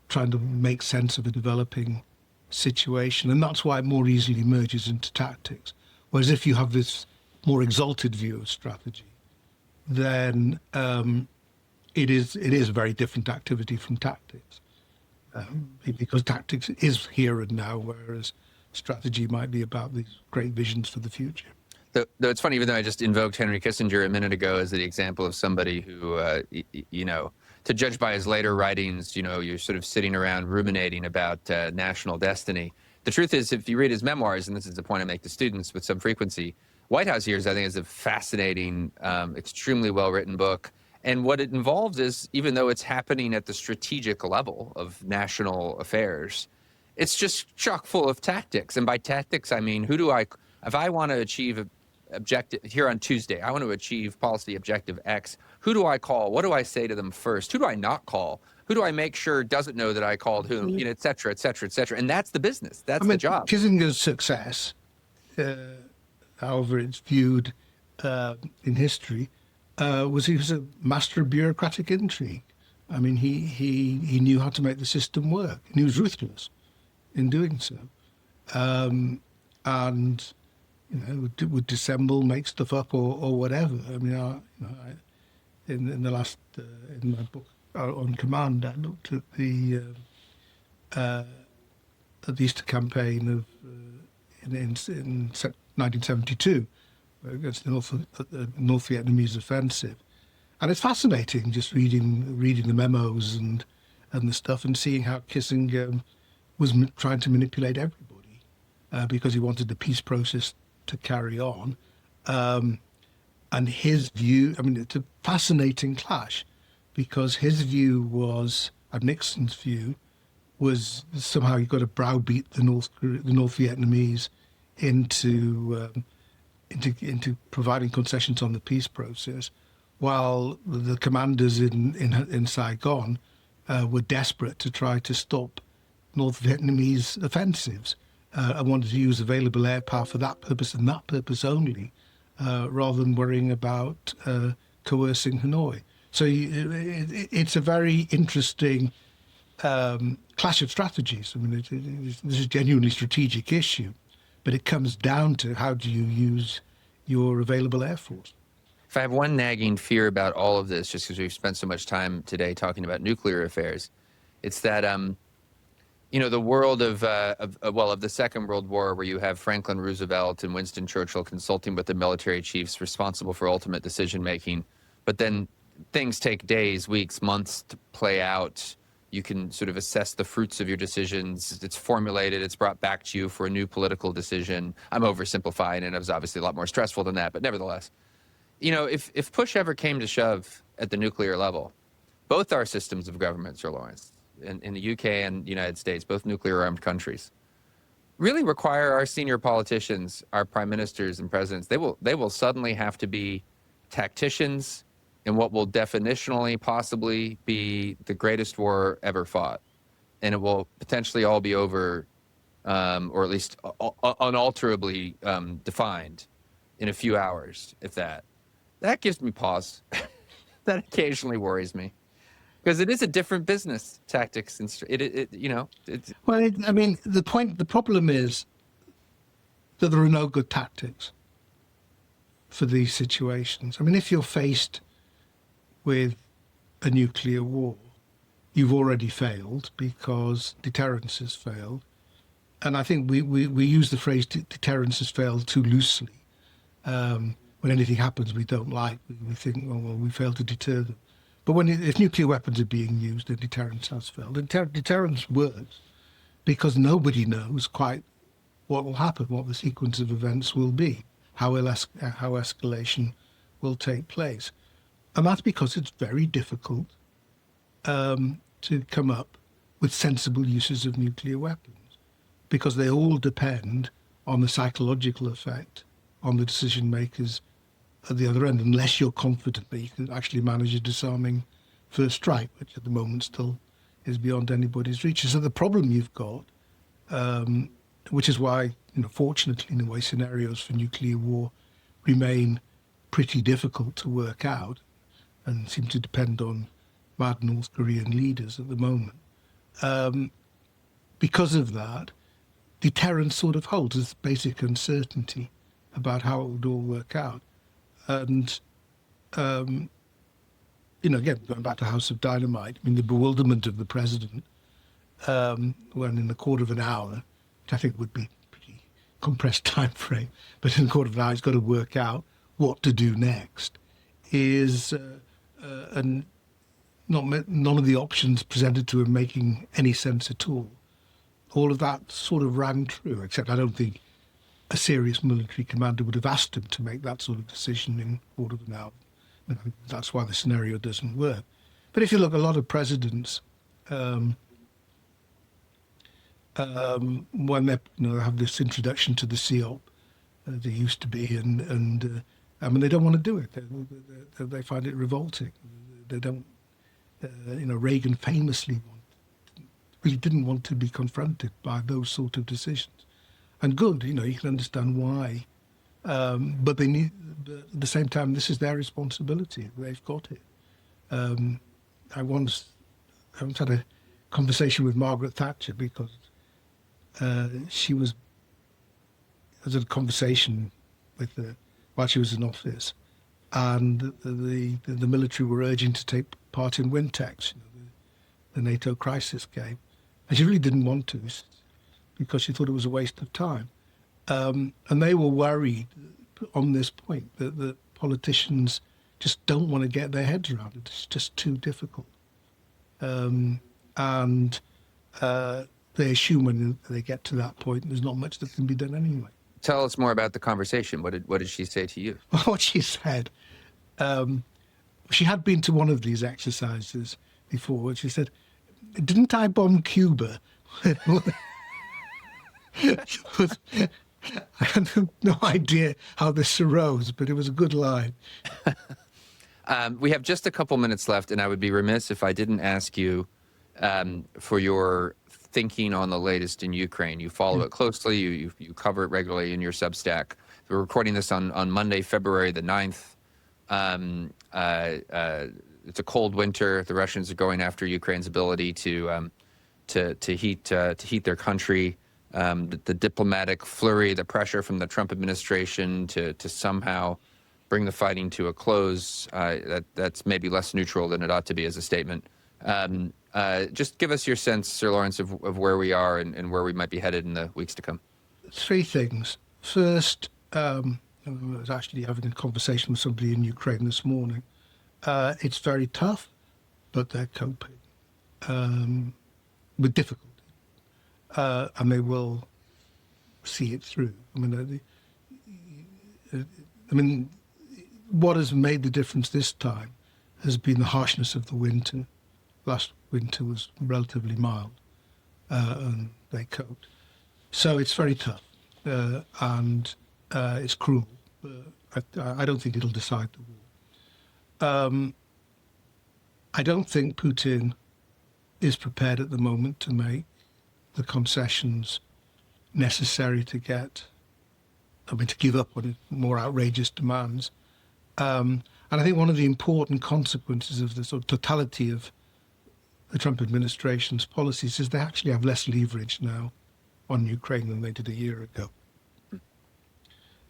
trying to make sense of a developing situation, and that's why it more easily merges into tactics. Whereas if you have this more exalted view of strategy, then it is a very different activity from tactics, because tactics is here and now, whereas strategy might be about these great visions for the future. Though it's funny, even though I just invoked Henry Kissinger a minute ago as the example of somebody who, to judge by his later writings, you're sort of sitting around ruminating about national destiny. The truth is, if you read his memoirs, and this is the point I make to students with some frequency, White House Years, I think, is a fascinating, extremely well-written book. And what it involves is, even though it's happening at the strategic level of national affairs, it's just chock full of tactics. And by tactics, I mean, if I want to achieve an objective here on Tuesday, I want to achieve policy objective X, who do I call? What do I say to them first? Who do I not call? Who do I make sure doesn't know that I called whom? Et cetera, et cetera, et cetera. And that's the business. That's the job. Kissinger's success, however it's viewed in history, was he was a master of bureaucratic intrigue. I mean, he knew how to make the system work, and he was ruthless in doing so. And would dissemble, make stuff up, or whatever. I mean, in the last in my book on Command, I looked at the Easter campaign of in 1972 against the North Vietnamese offensive, and it's fascinating just reading the memos and the stuff and seeing how Kissinger was trying to manipulate everybody because he wanted the peace process to carry on. And his view, I mean, it's a fascinating clash, because his view was, and Nixon's view, was somehow you've got to browbeat the North Vietnamese into providing concessions on the peace process, while the commanders in Saigon were desperate to try to stop North Vietnamese offensives and wanted to use available air power for that purpose and that purpose only, rather than worrying about coercing Hanoi. So it's a very interesting clash of strategies. I mean, this is a genuinely strategic issue, but it comes down to how do you use your available air force. If I have one nagging fear about all of this, just because we've spent so much time today talking about nuclear affairs, it's that the world of the Second World War, where you have Franklin Roosevelt and Winston Churchill consulting with the military chiefs responsible for ultimate decision making, but then things take days, weeks, months to play out. You can sort of assess the fruits of your decisions. It's formulated, it's brought back to you for a new political decision. I'm oversimplifying, and it was obviously a lot more stressful than that, but nevertheless, if push ever came to shove at the nuclear level, both our systems of government, Sir Lawrence, in the UK and the United States, both nuclear-armed countries, really require our senior politicians, our prime ministers and presidents, they will suddenly have to be tacticians in what will definitionally possibly be the greatest war ever fought. And it will potentially all be over, or at least unalterably defined in a few hours, if that. That gives me pause. That occasionally worries me because it is a different business tactics. And Well, I mean, the problem is that there are no good tactics for these situations. I mean, if you're faced with a nuclear war, you've already failed because deterrence has failed. And I think we use the phrase deterrence has failed too loosely. When anything happens we don't like, we think, oh, well, we failed to deter them. But if nuclear weapons are being used, then deterrence has failed. And deterrence works because nobody knows quite what will happen, what the sequence of events will be, how escalation will take place. And that's because it's very difficult to come up with sensible uses of nuclear weapons, because they all depend on the psychological effect on the decision makers at the other end, unless you're confident that you can actually manage a disarming first strike, which at the moment still is beyond anybody's reach. So the problem you've got, which is why, fortunately, in a way, scenarios for nuclear war remain pretty difficult to work out and seem to depend on mad North Korean leaders at the moment. Because of that, deterrence sort of holds this basic uncertainty about how it would all work out. And, again, going back to House of Dynamite, I mean, the bewilderment of the president when in a quarter of an hour, which I think would be a pretty compressed time frame, but in a quarter of an hour he's got to work out what to do next, is and none of the options presented to him making any sense at all. All of that sort of rang true, except I don't think a serious military commander would have asked him to make that sort of decision in a quarter of an hour. I think that's why the scenario doesn't work. But if you look, a lot of presidents, when they have this introduction to the CEOP, they used to be, and I mean, they don't want to do it. They find it revolting. They don't. Reagan famously really didn't want to be confronted by those sort of decisions, and good. You can understand why, but they need. At the same time, this is their responsibility. They've got it. I once had a conversation with Margaret Thatcher because she was. I had a conversation with her while she was in office, and the military were urging to take part in Wintex, the NATO crisis game, and she really didn't want to because she thought it was a waste of time, and they were worried on this point that politicians just don't want to get their heads around it. It's just too difficult, and they assume when they get to that point there's not much that can be done anyway. Tell us more about the conversation. What did she say to you? What she said, she had been to one of these exercises before. She said, "Didn't I bomb Cuba?" I had no idea how this arose, but it was a good line. We have just a couple minutes left, and I would be remiss if I didn't ask you for your thinking on the latest in Ukraine. You follow it closely. You cover it regularly in your Substack. We're recording this on Monday, February the 9th. It's a cold winter. The Russians are going after Ukraine's ability to heat their country. The diplomatic flurry, the pressure from the Trump administration to somehow bring the fighting to a close, that's maybe less neutral than it ought to be as a statement. Just give us your sense, Sir Lawrence, of where we are and where we might be headed in the weeks to come. Three things. First, I was actually having a conversation with somebody in Ukraine this morning. It's very tough, but they're coping with difficulty, and they will see it through. I mean, what has made the difference this time has been the harshness of the winter. Last winter was relatively mild, and they coped. So it's very tough, and it's cruel. I don't think it'll decide the war. I don't think Putin is prepared at the moment to make the concessions necessary to give up on more outrageous demands And I think one of the important consequences of the sort of totality of the Trump administration's policies is they actually have less leverage now on Ukraine than they did a year ago.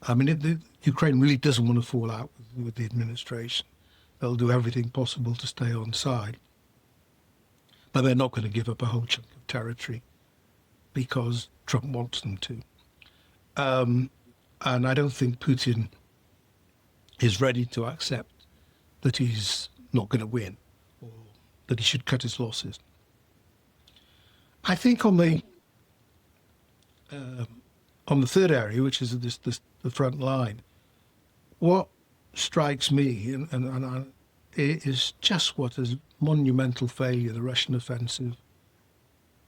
I mean, Ukraine really doesn't want to fall out with the administration. They'll do everything possible to stay on side. But they're not going to give up a whole chunk of territory because Trump wants them to. And I don't think Putin is ready to accept that he's not going to win or that he should cut his losses. I think on the third area, which is the front line, what strikes me and it is just what a monumental failure the Russian offensive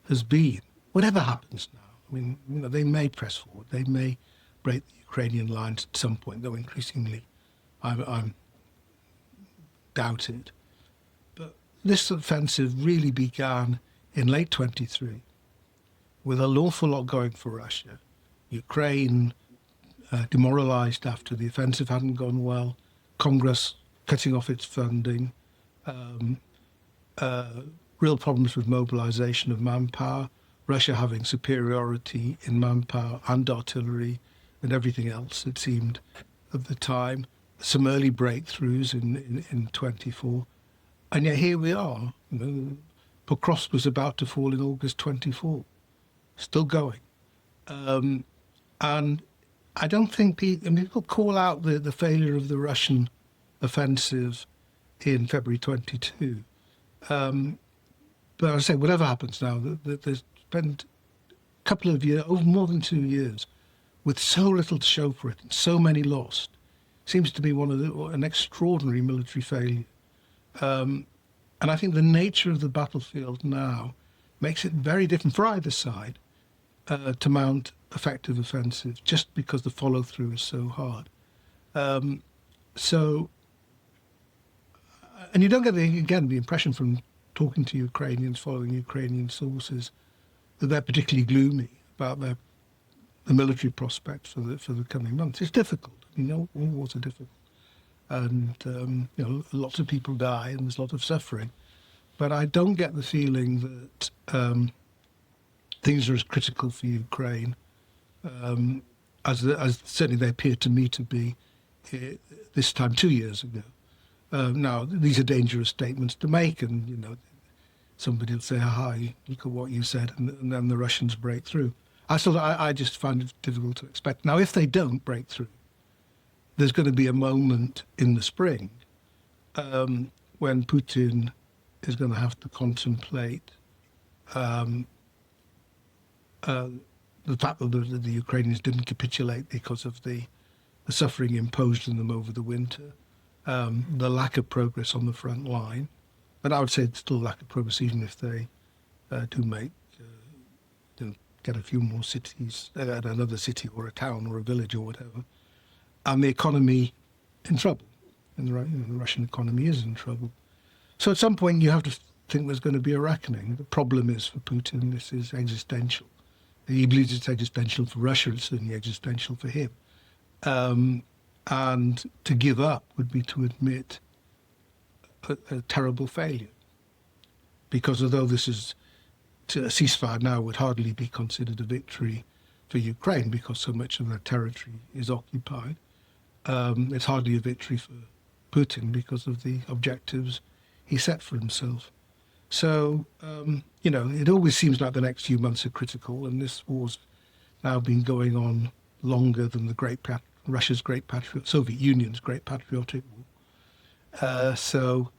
has been. Whatever happens now, I mean, they may press forward, they may break the Ukrainian lines at some point, though increasingly I'm doubted. But this offensive really began in late 23 with an awful lot going for Russia. Ukraine demoralized after the offensive hadn't gone well, Congress cutting off its funding, real problems with mobilization of manpower, Russia having superiority in manpower and artillery and everything else, it seemed, at the time. Some early breakthroughs in 24. And yet here we are. Pokrovsk was about to fall in August 24. Still going. And I don't think people call out the failure of the Russian offensive in February 22. But I say, whatever happens now, there's been a couple of years, over more than 2 years, with so little to show for it and so many lost. Seems to be an extraordinary military failure. And I think the nature of the battlefield now makes it very different for either side to mount effective offensives, just because the follow-through is so hard. And you don't get, the impression from talking to Ukrainians, following Ukrainian sources, that they're particularly gloomy about the military prospects for the coming months. It's difficult. All wars are difficult. And, lots of people die and there's a lot of suffering. But I don't get the feeling that things are as critical for Ukraine as certainly they appear to me to be this time 2 years ago. Now, these are dangerous statements to make, and, somebody will say, hi, look at what you said, and then the Russians break through. I just find it difficult to expect. Now, if they don't break through, there's going to be a moment in the spring when Putin is going to have to contemplate the fact that the Ukrainians didn't capitulate because of the suffering imposed on them over the winter, the lack of progress on the front line. But I would say it's still a lack of progress even if they do make, get a few more cities, another city or a town or a village or whatever. And the economy in trouble. And the Russian economy is in trouble. So at some point you have to think there's going to be a reckoning. The problem is for Putin, this is existential. He believes it's existential for Russia, it's certainly existential for him. And to give up would be to admit a terrible failure. Because although this is a ceasefire now would hardly be considered a victory for Ukraine because so much of their territory is occupied, it's hardly a victory for Putin because of the objectives he set for himself. So, it always seems like the next few months are critical, and this war's now been going on longer than Russia's Soviet Union's Great Patriotic War. So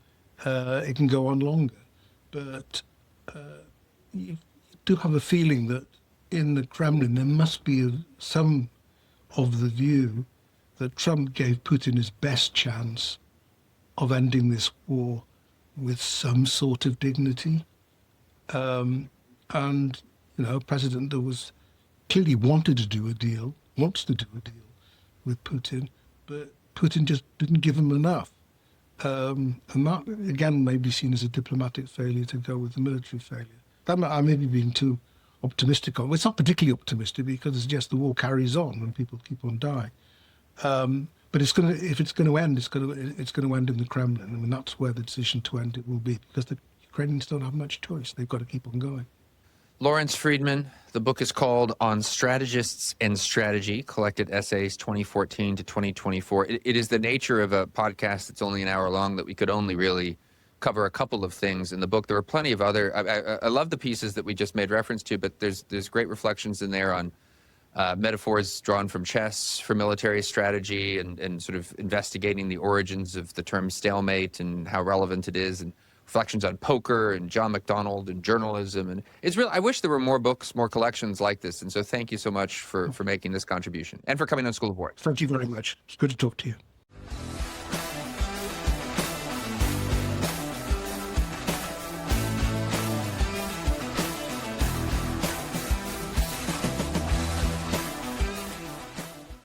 it can go on longer. But you do have a feeling that in the Kremlin there must be some of the view that Trump gave Putin his best chance of ending this war with some sort of dignity. And, a president that was clearly wanted to do a deal, wants to do a deal with Putin, but Putin just didn't give him enough. And that, again, may be seen as a diplomatic failure to go with the military failure. That I may be being too optimistic it's not particularly optimistic because it's just the war carries on and people keep on dying. But if it's going to end, it's going to end in the Kremlin. I mean, that's where the decision to end it will be, because the Ukrainians don't have much choice. They've got to keep on going. Lawrence Freedman, the book is called On Strategists and Strategy, Collected Essays 2014 to 2024. It is the nature of a podcast that's only an hour long that we could only really cover a couple of things in the book. There are plenty of other, I love the pieces that we just made reference to, but there's great reflections in there on metaphors drawn from chess for military strategy and sort of investigating the origins of the term stalemate and how relevant it is, and reflections on poker and John McDonald and journalism. And it's really, I wish there were more books, more collections like this. And so thank you so much for making this contribution and for coming on School of War. Thank you very much. It's good to talk to you.